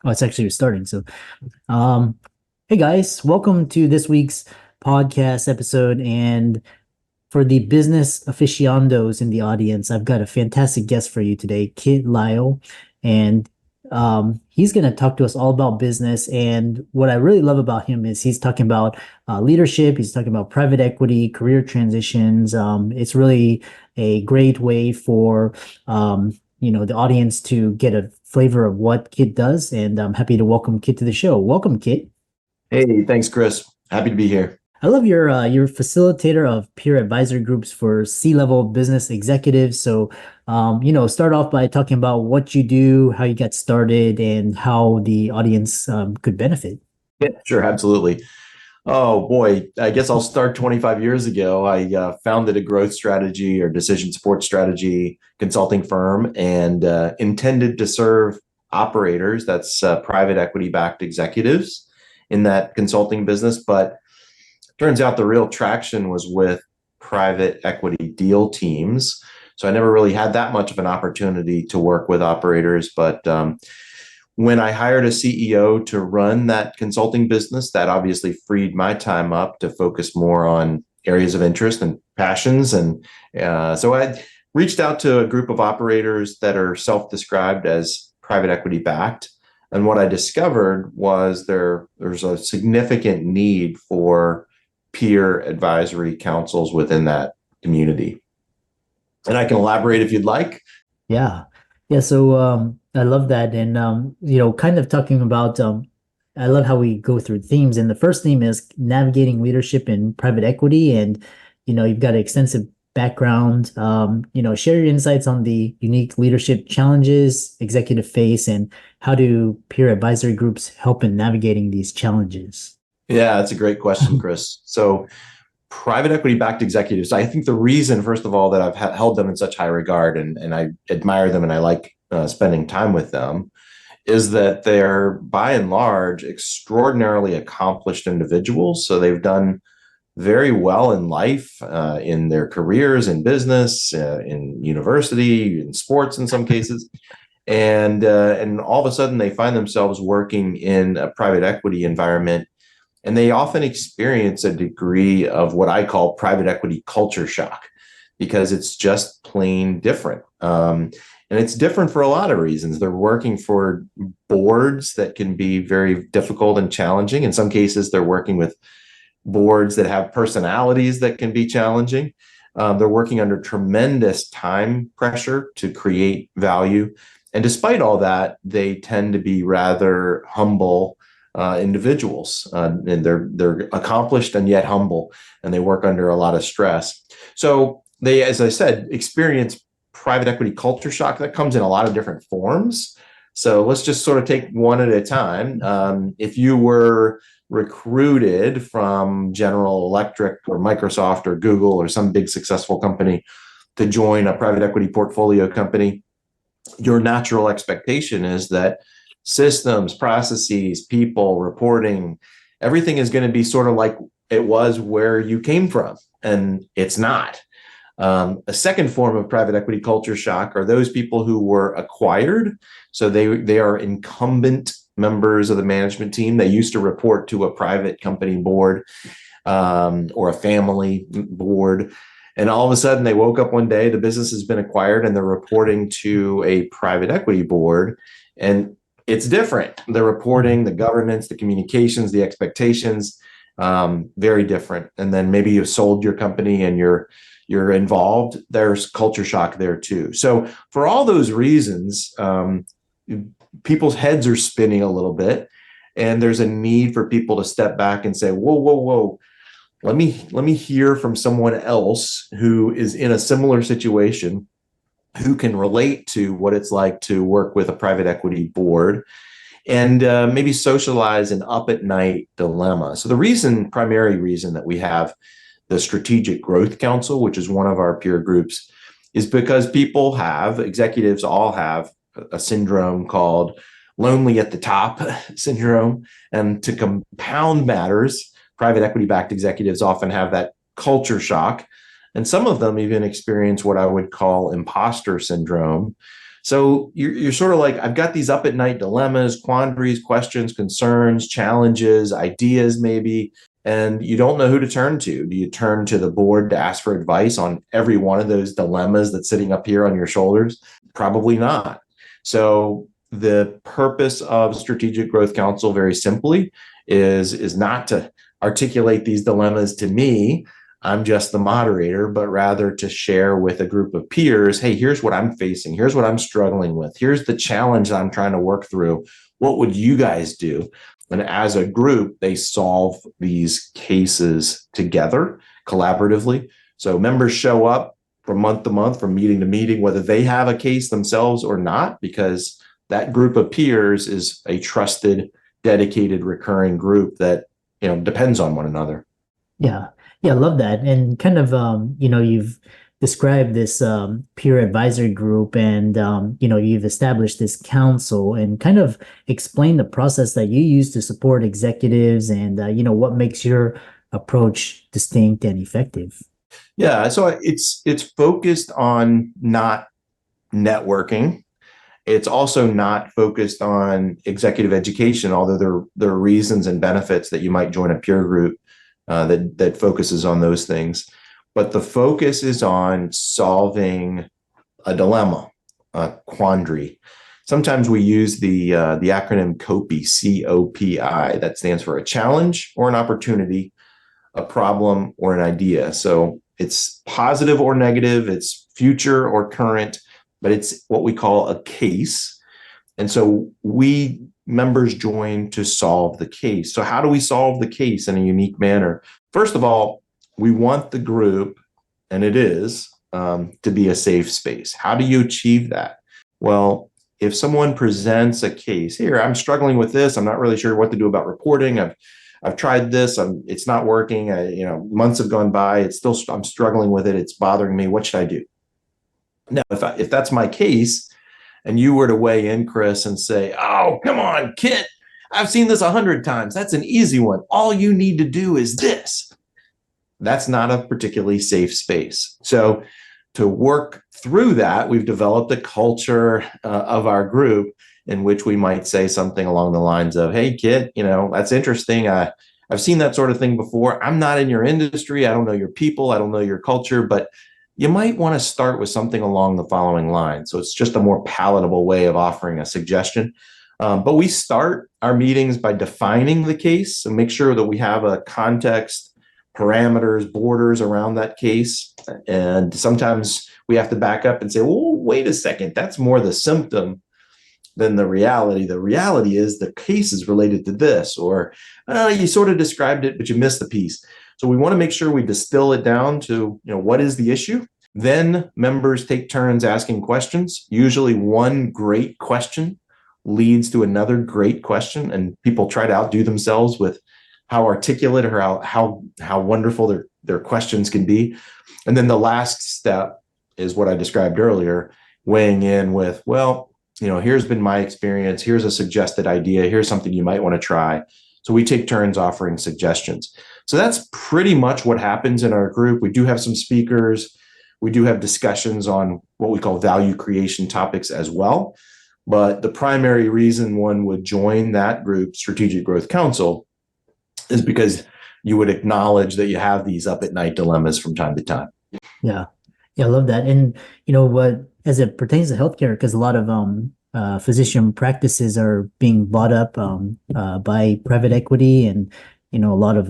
Oh, it's actually starting. Um, hey guys, welcome to this week's podcast episode. And for the business aficionados in the audience, I've got a fantastic guest for you today, Kit Lisle. And he's going to talk to us all about business. And what I really love about him is he's talking about leadership, he's talking about private equity, career transitions. It's really a great way for the audience to get a flavor of what Kit does. And I'm happy to welcome Kit to the show. Welcome, Kit. Hey, thanks, Chris. Happy to be here. I love your facilitator of peer advisory groups for C-level business executives. Start off by talking about what you do, how you got started, and how the audience could benefit. Yeah, sure, absolutely. Oh boy, I guess I'll start 25 years ago. I founded a growth strategy or decision support strategy consulting firm and intended to serve operators, that's private equity backed executives in that consulting business. But turns out the real traction was with private equity deal teams. So I never really had that much of an opportunity to work with operators. But when I hired a CEO to run that consulting business, that obviously freed my time up to focus more on areas of interest and passions. And so I reached out to a group of operators that are self-described as private equity backed. And what I discovered was there's a significant need for peer advisory councils within that community. And I can elaborate if you'd like. Yeah. Yeah, I love that. And kind of talking about I love how we go through themes. And the first theme is navigating leadership in private equity. And you've got an extensive background. Share your insights on the unique leadership challenges executive face and how do peer advisory groups help in navigating these challenges? Yeah, that's a great question, Chris. So private equity backed executives, I think the reason, first of all, that I've held them in such high regard and I admire them and I like spending time with them is that they're by and large extraordinarily accomplished individuals. So they've done very well in life, in their careers, in business, in university, in sports, in some cases, and all of a sudden they find themselves working in a private equity environment, and they often experience a degree of what I call private equity culture shock because it's just plain different. And it's different for a lot of reasons. They're working for boards that can be very difficult and challenging. In some cases, they're working with boards that have personalities that can be challenging. They're working under tremendous time pressure to create value. And despite all that, they tend to be rather humble individuals, and they're accomplished and yet humble, and they work under a lot of stress. So they, as I said, experience private equity culture shock that comes in a lot of different forms. So let's just sort of take one at a time. If you were recruited from General Electric or Microsoft or Google or some big successful company to join a private equity portfolio company, your natural expectation is that systems, processes, people, reporting, everything is going to be sort of like it was where you came from, and it's not. A second form of private equity culture shock are those people who were acquired. So they are incumbent members of the management team. They used to report to a private company board or a family board. And all of a sudden they woke up one day, the business has been acquired and they're reporting to a private equity board. And it's different. The reporting, the governance, the communications, the expectations, very different. And then maybe you sold your company and you're involved. There's culture shock there too. So for all those reasons, people's heads are spinning a little bit, and there's a need for people to step back and say, whoa, whoa, whoa. Let me hear from someone else who is in a similar situation, who can relate to what it's like to work with a private equity board and maybe socialize an up at night dilemma. So primary reason that we have the Strategic Growth Council, which is one of our peer groups, is because executives all have a syndrome called lonely at the top syndrome. And to compound matters, private equity backed executives often have that culture shock. And some of them even experience what I would call imposter syndrome. So you're sort of like, I've got these up at night dilemmas, quandaries, questions, concerns, challenges, ideas, maybe, and you don't know who to turn to. Do you turn to the board to ask for advice on every one of those dilemmas that's sitting up here on your shoulders? Probably not. So the purpose of Strategic Growth Council, very simply, is not to articulate these dilemmas to me. I'm just the moderator, but rather to share with a group of peers, hey, here's what I'm facing. Here's what I'm struggling with. Here's the challenge I'm trying to work through. What would you guys do? And as a group, they solve these cases together collaboratively. So members show up from month to month, from meeting to meeting, whether they have a case themselves or not, because that group of peers is a trusted, dedicated, recurring group that, depends on one another. Yeah. Yeah, I love that. And kind of, you've described this peer advisory group and, you've established this council and kind of explained the process that you use to support executives and, what makes your approach distinct and effective. Yeah, so it's focused on not networking. It's also not focused on executive education, although there are reasons and benefits that you might join a peer group that focuses on those things. But the focus is on solving a dilemma, a quandary. Sometimes we use the acronym COPI, COPI. That stands for a challenge or an opportunity, a problem or an idea. So it's positive or negative, it's future or current, but it's what we call a case. And so we members join to solve the case. So how do we solve the case in a unique manner? First of all, we want the group, and it is, to be a safe space. How do you achieve that? Well, if someone presents a case, here, I'm struggling with this, I'm not really sure what to do about reporting, I've tried this, it's not working, months have gone by, I'm struggling with it, it's bothering me, what should I do? Now, if that's my case, and you were to weigh in, Chris, and say, oh, come on, Kit, I've seen this 100 times. That's an easy one. All you need to do is this. That's not a particularly safe space. So to work through that, we've developed a culture of our group in which we might say something along the lines of, hey, Kit, that's interesting. I've seen that sort of thing before. I'm not in your industry. I don't know your people. I don't know your culture, but you might want to start with something along the following lines. So it's just a more palatable way of offering a suggestion. But we start our meetings by defining the case and make sure that we have a context, parameters, borders around that case. And sometimes we have to back up and say, well, wait a second, that's more the symptom than the reality. The reality is the case is related to this, or you sort of described it, but you missed the piece. So we want to make sure we distill it down to, what is the issue? Then members take turns asking questions. Usually one great question leads to another great question, and people try to outdo themselves with how articulate or how wonderful their questions can be. And then the last step is what I described earlier, weighing in with, well, here's been my experience. Here's a suggested idea. Here's something you might want to try. So we take turns offering suggestions. So that's pretty much what happens in our group. We do have some speakers. We do have discussions on what we call value creation topics as well. But the primary reason one would join that group, Strategic Growth Council, is because you would acknowledge that you have these up at night dilemmas from time to time. Yeah. Yeah, I love that. And what, as it pertains to healthcare, because a lot of physician practices are being bought up by private equity, and a lot of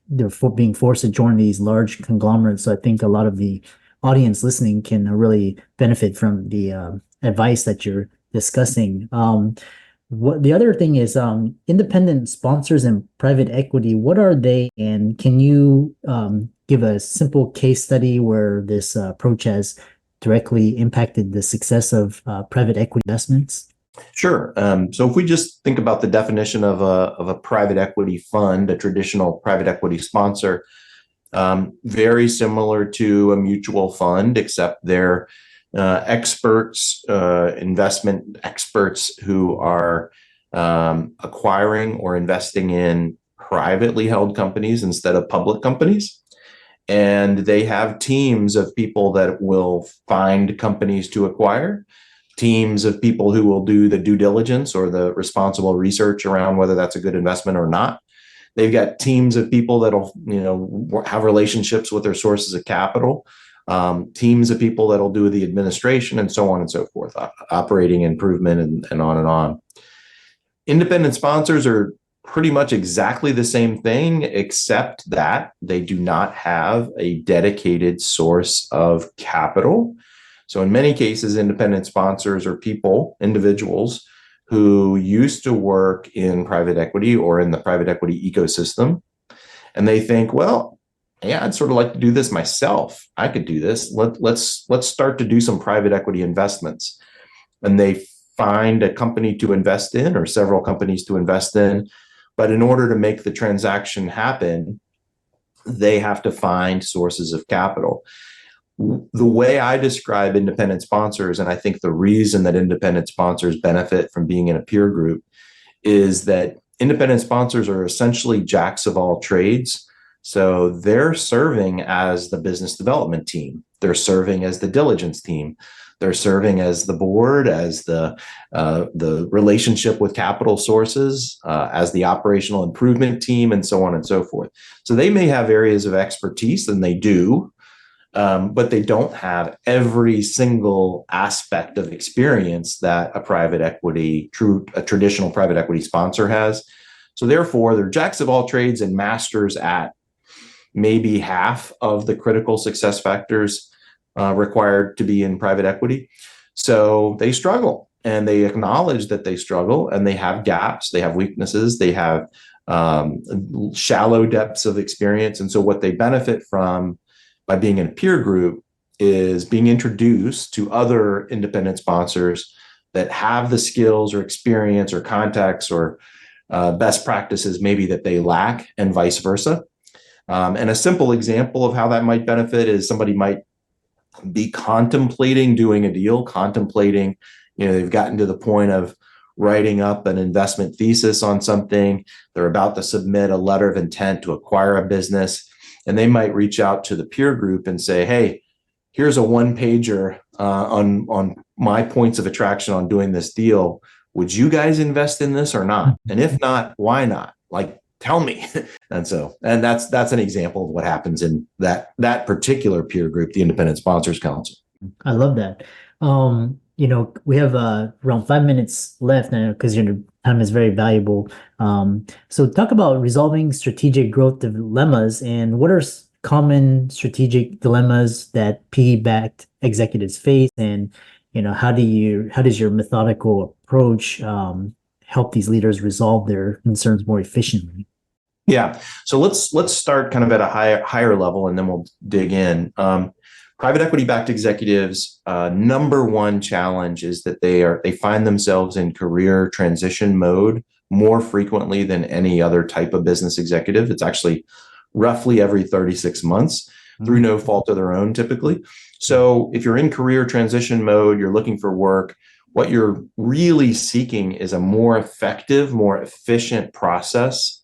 they're being forced to join these large conglomerates. So I think a lot of the audience listening can really benefit from the advice that you're discussing. What the other thing is, independent sponsors and private equity, what are they? And can you give a simple case study where this approach has directly impacted the success of private equity investments? Sure. So if we just think about the definition of a private equity fund, a traditional private equity sponsor, very similar to a mutual fund, except they're experts, investment experts who are acquiring or investing in privately held companies instead of public companies. And they have teams of people that will find companies to acquire, teams of people who will do the due diligence or the responsible research around whether that's a good investment or not. They've got teams of people that'll, have relationships with their sources of capital, teams of people that'll do the administration, and so on and so forth, operating improvement, and on and on. Independent sponsors are pretty much exactly the same thing, except that they do not have a dedicated source of capital. So in many cases, independent sponsors are individuals who used to work in private equity or in the private equity ecosystem. And they think, well, yeah, I'd sort of like to do this myself. I could do this. Let's start to do some private equity investments. And they find a company to invest in or several companies to invest in. But in order to make the transaction happen, they have to find sources of capital. The way I describe independent sponsors, and I think the reason that independent sponsors benefit from being in a peer group, is that independent sponsors are essentially jacks of all trades. So they're serving as the business development team. They're serving as the diligence team. They're serving as the board, as the relationship with capital sources, as the operational improvement team, and so on and so forth. So they may have areas of expertise, and they do, but they don't have every single aspect of experience that a traditional private equity sponsor has. So therefore, they're jacks of all trades and masters at maybe half of the critical success factors required to be in private equity. So they struggle, and they acknowledge that they struggle, and they have gaps, they have weaknesses, they have shallow depths of experience. And so what they benefit from by being in a peer group is being introduced to other independent sponsors that have the skills or experience or contacts or best practices maybe that they lack, and vice versa. And a simple example of how that might benefit is somebody might be contemplating doing a deal, they've gotten to the point of writing up an investment thesis on something. They're about to submit a letter of intent to acquire a business. And they might reach out to the peer group and say, hey, here's a one-pager on my points of attraction on doing this deal. Would you guys invest in this or not? And if not, why not? Tell me. And that's an example of what happens in that particular peer group, the Independent Sponsors Council. I love that. We have around 5 minutes left now because your time is very valuable. So talk about resolving strategic growth dilemmas, and what are common strategic dilemmas that PE-backed executives face, and how does your methodical approach help these leaders resolve their concerns more efficiently? Yeah. So let's start kind of at a higher level, and then we'll dig in. Private equity-backed executives, number one challenge is that they find themselves in career transition mode more frequently than any other type of business executive. It's actually roughly every 36 months through no fault of their own, typically. So if you're in career transition mode, you're looking for work, what you're really seeking is a more effective, more efficient process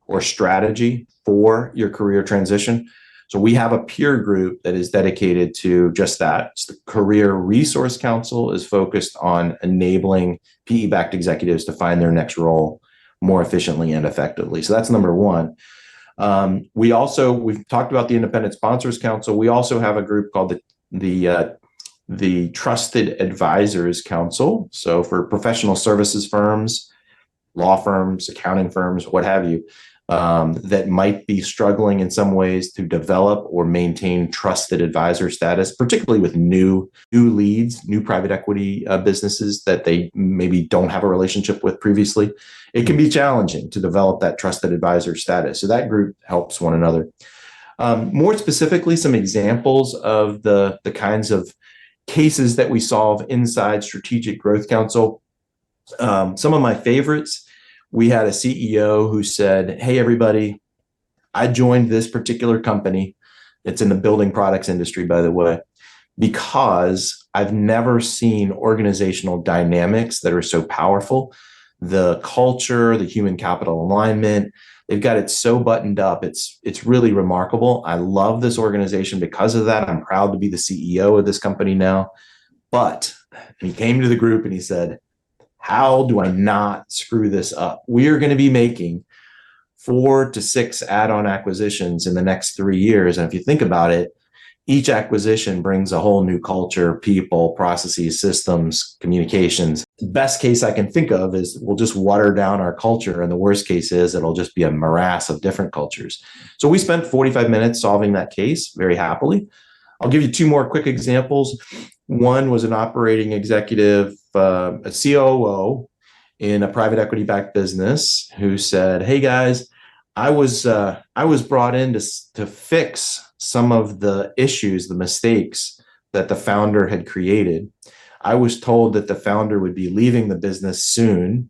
or strategy for your career transition. So we have a peer group that is dedicated to just that. It's the Career Resource Council is focused on enabling PE-backed executives to find their next role more efficiently and effectively. So that's number one. We've talked about the Independent Sponsors Council. We also have a group called the Trusted Advisors Council. So for professional services firms, law firms, accounting firms, what have you, that might be struggling in some ways to develop or maintain trusted advisor status, particularly with new leads, new private equity businesses that they maybe don't have a relationship with previously. It can be challenging to develop that trusted advisor status. So that group helps one another. More specifically, some examples of the kinds of cases that we solve inside Strategic Growth Council. Some of my favorites. We had a CEO who said, hey, everybody, I joined this particular company. It's in the building products industry, by the way, because I've never seen organizational dynamics that are so powerful the culture, the human capital alignment. They've got it so buttoned up. It's really remarkable. I love this organization because of that. I'm proud to be the CEO of this company now. But he came to the group and he said, how do I not screw this up? We are going to be making 4 to 6 add-on acquisitions in the next 3 years. And if you think about it, each acquisition brings a whole new culture, people, processes, systems, communications. The best case I can think of is we'll just water down our culture. And the worst case is it'll just be a morass of different cultures. So we spent 45 minutes solving that case very happily. I'll give you 2 more quick examples. One was an operating executive, a COO in a private equity backed business who said, hey guys, I was brought in to fix some of the issues, the mistakes that the founder had created. I was told that the founder would be leaving the business soon.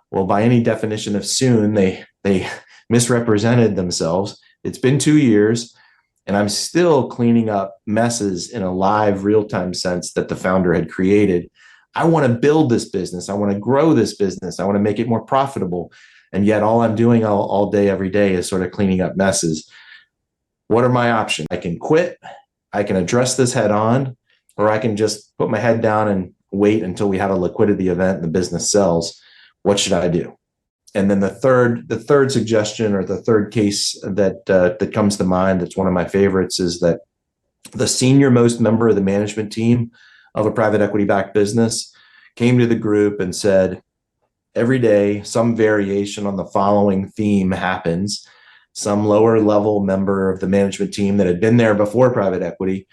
Well, by any definition of soon, they misrepresented themselves. It's been 2 years, and I'm still cleaning up messes in a live, real-time sense that the founder had created. I want to build this business. I want to grow this business. I want to make it more profitable. And yet all I'm doing all day, every day is sort of cleaning up messes. What are my options? I can quit, I can address this head on, or I can just put my head down and wait until we have a liquidity event and the business sells. What should I do? And then the third suggestion, or the third case that comes to mind, that's one of my favorites, is that the senior most member of the management team of a private equity backed business came to the group and said, every day, some variation on the following theme happens. Some lower level member of the management team that had been there before private equity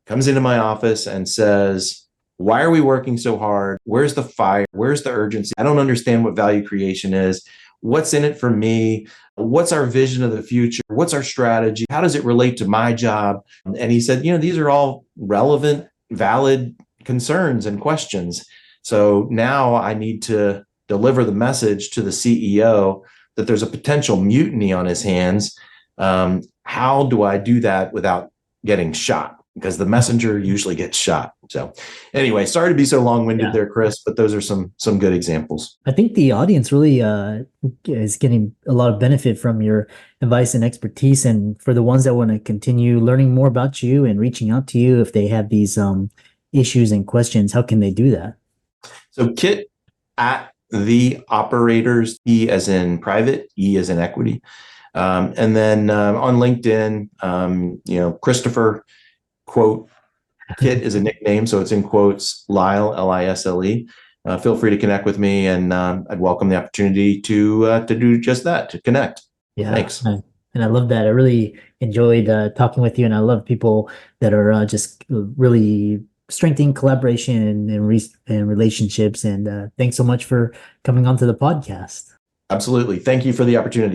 comes into my office and says, why are we working so hard? Where's the fire? Where's the urgency? I don't understand what value creation is. What's in it for me? What's our vision of the future? What's our strategy? How does it relate to my job? And he said, these are all relevant, valid concerns and questions. So now I need to deliver the message to the CEO that there's a potential mutiny on his hands. How do I do that without getting shot? Because the messenger usually gets shot. So anyway, sorry to be so long-winded there, Chris, but those are some good examples. I think the audience really is getting a lot of benefit from your advice and expertise. And for the ones that want to continue learning more about you and reaching out to you if they have these issues and questions, how can they do that? So Kit at the operators, E as in private, E as in equity. And then on LinkedIn, Christopher, quote, Kit is a nickname, so it's in quotes, Lisle, Lisle. Feel free to connect with me, and I'd welcome the opportunity to do just that, to connect. Yeah, thanks. And I love that. I really enjoyed talking with you, and I love people that are just really strengthening collaboration and relationships. And thanks so much for coming onto the podcast. Absolutely. Thank you for the opportunity.